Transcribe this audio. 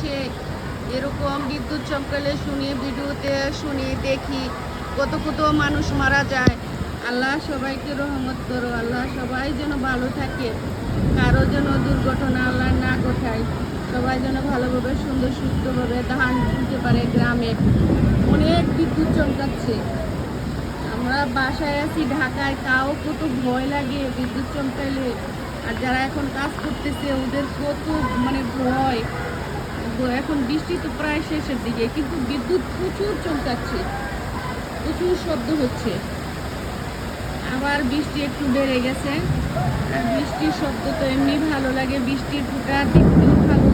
বাংলাদেশে এরকম বিদ্যুৎ চমকালে শুনি, ভিডিওতে শুনি, দেখি কত কত মানুষ মারা যায়। আল্লাহ সবাইকে রহমত করো, আল্লাহ সবাই যেন ভালো থাকে, কারো যেন দুর্ঘটনা আল্লাহ না ঘটায়, সবাই যেন ভালোভাবে সুন্দর সুস্থভাবে ধান তুলতে পারে। গ্রামে অনেক বিদ্যুৎ চমকাচ্ছে, আমরা বাসায় আছি ঢাকায়, তাও কত ভয় লাগে বিদ্যুৎ চমকাইলে। আর যারা এখন কাজ করতেছে ওদের কত ভয়। এখন বৃষ্টি তো প্রায় শেষের দিকে, কিন্তু বিদ্যুৎ প্রচুর চমকাচ্ছে, প্রচুর শব্দ হচ্ছে। আবার বৃষ্টি একটু বেড়ে গেছে, আর বৃষ্টির শব্দ তো এমনি ভালো লাগে, বৃষ্টির ফোঁটা দেখতেও ভালো